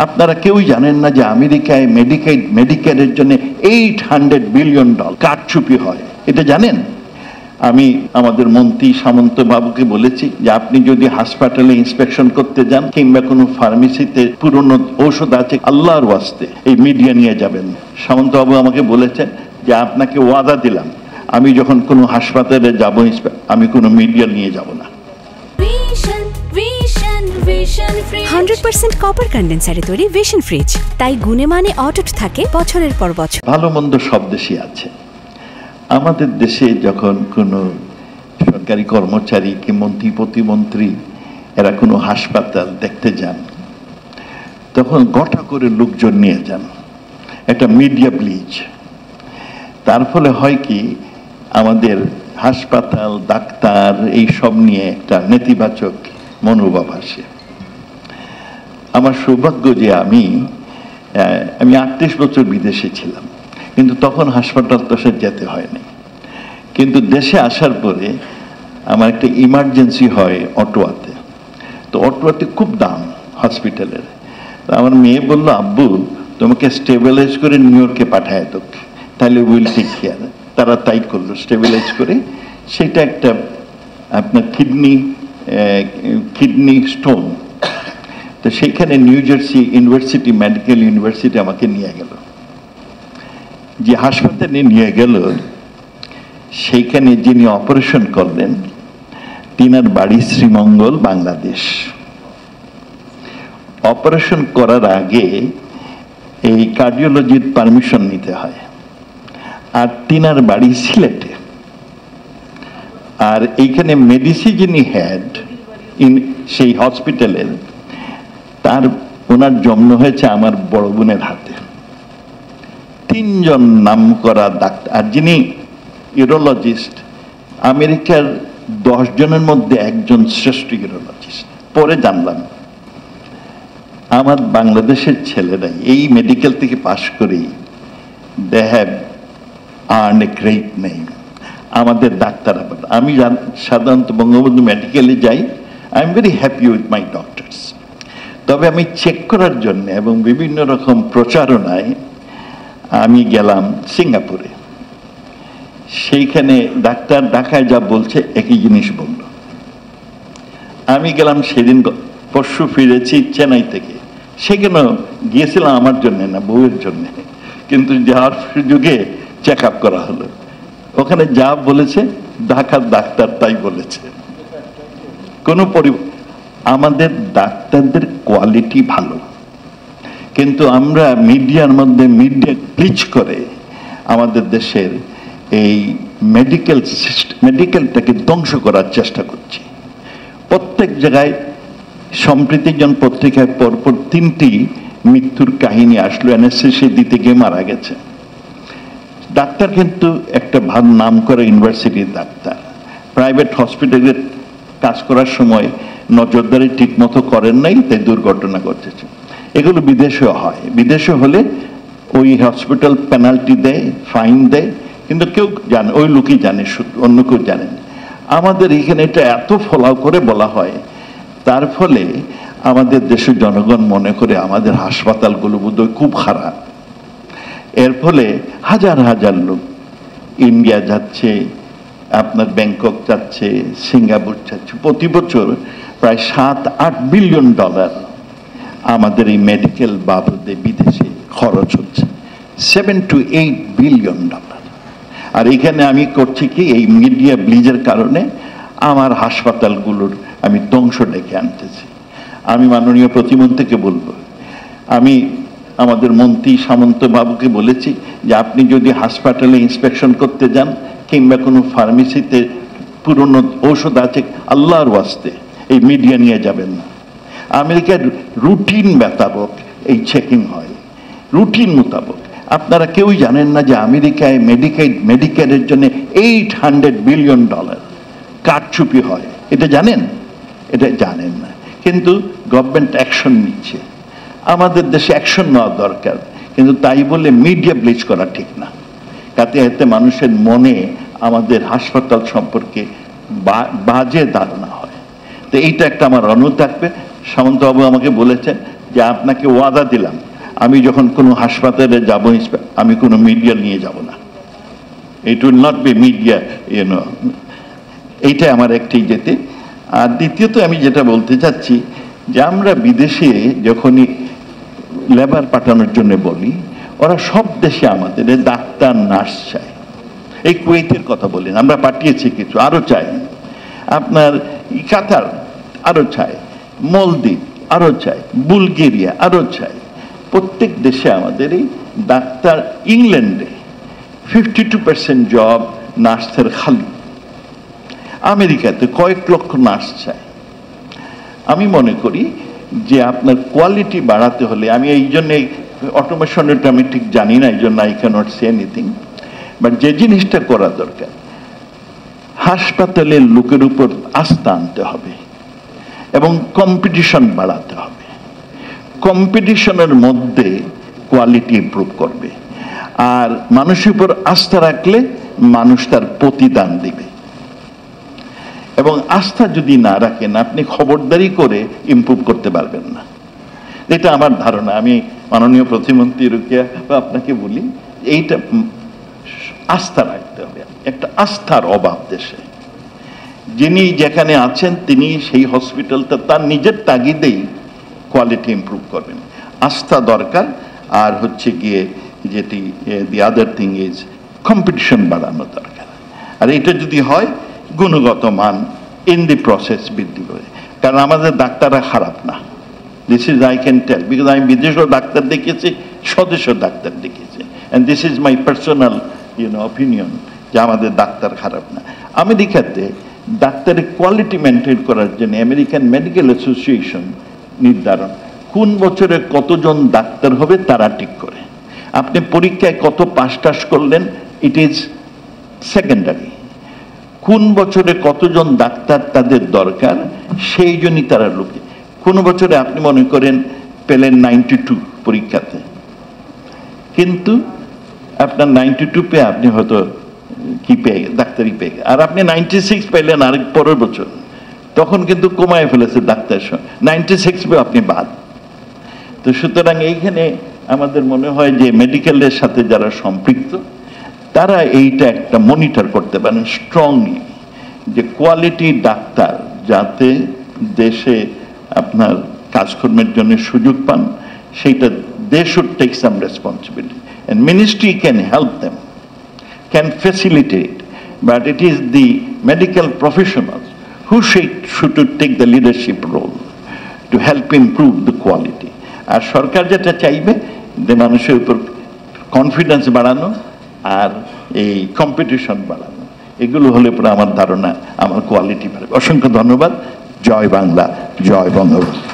আপনারা কেউই জানেন না যে আমেরিকায় মেডিকেলের জন্য $800 বিলিয়ন কারচুপি হয়, এটা জানেন? আমি আমাদের মন্ত্রী সামন্ত বাবুকে বলেছি যে আপনি যদি হাসপাতালে ইন্সপেকশন করতে যান কিংবা কোনো ফার্মেসিতে পুরনো ঔষধ আছে, আল্লাহর ওয়াস্তে এই মিডিয়া নিয়ে যাবেন। সামন্ত বাবু আমাকে বলেছেন যে আপনাকে ওয়াদা দিলাম, আমি যখন কোনো হাসপাতালে যাব আমি কোনো মিডিয়া নিয়ে যাব না। 100% কপার কন্ডেন্সারে তৈরি ভিশন ফ্রিজ, তাই গুণে মানে অটুট থাকে বছরের পর বছর। ভালো মন্দ সব দেশে আছে। আমাদের দেশে যখন কোনো সরকারি কর্মচারী কি মন্ত্রী প্রতিমন্ত্রী এরা কোনো হাসপাতাল দেখতে যান, তখন গোটা করে লোকজন নিয়ে যান, একটা মিডিয়া ব্লিচ। তার ফলে হয় কি, আমাদের হাসপাতাল ডাক্তার এই সব নিয়ে একটা নেতিবাচক মনোভাব আসে। আমার সৌভাগ্য যে আমি 38 বছর বিদেশে ছিলাম, কিন্তু তখন হাসপাতাল তো সে যেতে হয়নি। কিন্তু দেশে আসার পরে আমার একটা ইমার্জেন্সি হয় অটোয়াতে। তো অটোয়াতে খুব দাম হসপিটালের। আমার মেয়ে বলল, আব্বু তোমাকে স্টেবিলাইজ করে নিউ ইয়র্কে পাঠায় তো, তাহলে উইল টেক কেয়ার। তারা তাই করলো, স্টেবিলাইজ করে। সেটা একটা আপনার কিডনি স্টোন। তো সেইখানে new jersey university medical university আমাকে নিয়ে গেল। যে হাসপাতালে নিয়ে গেল, সেইখানে যিনি অপারেশন করলেন তিনার বাড়ি শ্রীমঙ্গল, বাংলাদেশ। অপারেশন করার আগে এই কার্ডিওলজির পারমিশন নিতে হয়, আর তিনার বাড়ি সিলেটে। আর এইখানে মেডিসিন যিনি হেড সেই হসপিটালের, ওনার জন্ম হয়েছে আমার বড় বোনের হাতে। 3 জন নাম করা ডাক্তার, আর যিনি ইউরোলজিস্ট, আমেরিকার 10 জনের মধ্যে একজন শ্রেষ্ঠ ইউরোলজিস্ট। পরে জানলাম আমার বাংলাদেশের ছেলেরাই এই মেডিকেল থেকে পাশ করেই they have earn a great name. আমাদের ডাক্তার, আমি সাধারণত বঙ্গবন্ধু মেডিকেলে যাই, I am very happy with my doctors. তবে আমি চেক করার জন্য এবং বিভিন্ন রকম প্রচারণায় আমি গেলাম সিঙ্গাপুরে। সেইখানে ডাক্তার ঢাকায় যা বলছে একই জিনিস বলল। আমি গেলাম সেদিন, পরশু ফিরেছি চেন্নাই থেকে। সেখানেও গিয়েছিলাম আমার জন্যে না, বউয়ের জন্যে, কিন্তু যাওয়ার সুযোগে চেক আপ করা হলো। ওখানে যা বলেছে ঢাকার ডাক্তার তাই বলেছে। কোনো আমাদের ডাক্তারদের কোয়ালিটি ভালো, কিন্তু আমরা মিডিয়ার মধ্যে মিডিয়া ব্লিচ করে আমাদের দেশের এই মেডিকেলটাকে ধ্বংস করার চেষ্টা করছি। প্রত্যেক জায়গায় সম্প্রতি জন পত্রিকায় পরপর 3টি মৃত্যুর কাহিনী আসলো, অ্যানেস্থেসিয়া দিতে গিয়ে মারা গেছে। ডাক্তার কিন্তু একটা ভালো নাম করা ইউনিভার্সিটির ডাক্তার, প্রাইভেট হসপিটালের কাজ করার সময় নজরদারি ঠিক মতো করেন নাই, তাই দুর্ঘটনা ঘটেছে। এগুলো বিদেশেও হয়। বিদেশে হলে ওই হসপিটাল পেনাল্টি দেয়, ফাইন দেয়, কিন্তু কেউ জানে, ওই লোকই জানে, অন্য কেউ জানেন। আমাদের এখানে এটা এত ফলাও করে বলা হয়, তার ফলে আমাদের দেশের জনগণ মনে করে আমাদের হাসপাতালগুলো বোধহয় খুব খারাপ। এর ফলে হাজার হাজার লোক ইন্ডিয়া যাচ্ছে, আপনার ব্যাংকক যাচ্ছে, সিঙ্গাপুর যাচ্ছে। প্রতি বছর প্রায় $7-8 বিলিয়ন আমাদের এই মেডিকেল বাবদে বিদেশে খরচ হচ্ছে, $7-8 বিলিয়ন। আর এখানে আমি করছি কি, এই মিডিয়া ব্লিজের কারণে আমার হাসপাতালগুলোর আমি ধ্বংস ডেকে আনতেছি। আমি মাননীয় প্রতিমন্ত্রীকে বলবো, আমি আমাদের মন্ত্রী সামন্ত বাবুকে বলেছি যে আপনি যদি হাসপাতালে ইন্সপেকশন করতে যান কিংবা কোনো ফার্মেসিতে পুরনো ঔষধ আছে, আল্লাহর ওয়াস্তে এই মিডিয়া নিয়ে যাবেন না। আমেরিকার রুটিন মোতাবেক এই চেকিং হয়, রুটিন মোতাবেক। আপনারা কেউই জানেন না যে আমেরিকায় মেডিকেলের জন্য $800 বিলিয়ন কারচুপি হয়, এটা জানেন? এটা জানেন না, কিন্তু গভর্নমেন্ট অ্যাকশন নিচ্ছে। আমাদের দেশে অ্যাকশন নেওয়া দরকার, কিন্তু তাই বলে মিডিয়া ব্লিচ করা ঠিক না। তাতে এতে মানুষের মনে আমাদের হাসপাতাল সম্পর্কে বাজে ধারণা হয়। তো এইটা একটা আমার অনুরোধ থাকবে। সামন্তবাবু আমাকে বলেছেন যে আপনাকে ওয়াদা দিলাম আমি যখন কোনো হাসপাতালে যাব আমি কোনো মিডিয়া নিয়ে যাব না, it will not be media এইটা আমার একটি যেতে। আর দ্বিতীয়ত আমি যেটা বলতে চাচ্ছি যে আমরা বিদেশে যখনই লেবার পাঠানোর জন্য বলি, ওরা সব দেশে আমাদের ডাক্তার নার্স চায়। এই কুয়েতের কথা বলেন, আমরা পাঠিয়েছি কিছু, আরো চাই। আপনার কাতার আরো চায়, মলদ্বীপ আরো চায়, বুলগেরিয়া আরো চায়। প্রত্যেক দেশে আমাদের এই ডাক্তার, ইংল্যান্ডে 52% জব নার্সের খালি, আমেরিকাতে কয়েক লক্ষ নার্স চায়। আমি মনে করি যে আপনার কোয়ালিটি বাড়াতে হলে, আমি এই জন্যে অটোমেশনটা আমি ঠিক জানি না, এই জন্য I can't say anything, but যে জিনিসটা করা দরকার, হাসপাতালের লোকের উপর আস্থা আনতে হবে এবং কম্পিটিশন বাড়াতে হবে। কম্পিটিশনের মধ্যে কোয়ালিটি ইমপ্রুভ করবে, আর মানুষের উপর আস্থা রাখলে মানুষ তার প্রতিদান দিবে। এবং আস্থা যদি না রাখেন, আপনি খবরদারি করে ইমপ্রুভ করতে পারবেন না, এটা আমার ধারণা। আমি মাননীয় প্রতিমন্ত্রী রুকিয়া আপনাকে বলি, এইটা আস্থা রাখতে হবে। একটা আস্থার অভাব দেশে। যিনি যেখানে আছেন তিনি সেই হসপিটালটা তার নিজের তাগিদেই কোয়ালিটি ইমপ্রুভ করবেন। আস্থা দরকার। আর হচ্ছে গিয়ে যেটি দি আদার থিং ইজ কম্পিটিশন বাড়ানো দরকার। আর এটা যদি হয়, গুণগত মান ইন দি প্রসেস বৃদ্ধি করে। কারণ আমাদের ডাক্তাররা খারাপ না, this is I can tell, because আমি বিদেশেও ডাক্তার দেখিয়েছি, স্বদেশেও ডাক্তার দেখিয়েছি, and this is my personal opinion যে আমাদের ডাক্তার খারাপ না। আমেরিকাতে ডাক্তারের কোয়ালিটি মেনটেন করার জন্য আমেরিকান মেডিকেল অ্যাসোসিয়েশন নির্ধারণ, কোন বছরে কতজন ডাক্তার হবে তারা ঠিক করে। আপনি পরীক্ষায় কত পাস টাস করলেন, ইট ইজ সেকেন্ডারি। কোন বছরে কতজন ডাক্তার তাদের দরকার সেই জন্যই তারা লোকে। কোন বছরে আপনি মনে করেন পেলেন 92 পরীক্ষাতে, কিন্তু আপনার 92 পেয়ে আপনি হয়তো কি পেয়ে ডাক্তারি পেয়ে, আর আপনি 96 পেলেন আরেক পরের বছর, তখন কিন্তু কমায় ফেলেছে ডাক্তার 96 পেয়ে আপনি বাদ। তো সুতরাং এইখানে আমাদের মনে হয় যে মেডিকেলের সাথে যারা সম্পৃক্ত তারা এইটা একটা মনিটর করতে পারেন স্ট্রংলি, যে কোয়ালিটি ডাক্তার যাতে দেশে আপনার কাজকর্মের জন্য সুযোগ পান, সেইটা they should take some responsibility, and ministry can help them, can facilitate, but it is the medical professionals who should take the leadership role to help improve the quality. আর সরকার যেটা চাইবে যে মানুষের উপর কনফিডেন্স বাড়ানো আর এই কম্পিটিশন বাড়ানো, এগুলো হলে পরে আমার ধারণা আমার কোয়ালিটি বাড়বে। অসংখ্য ধন্যবাদ। জয় বাংলা, জয় বঙ্গবন্ধু।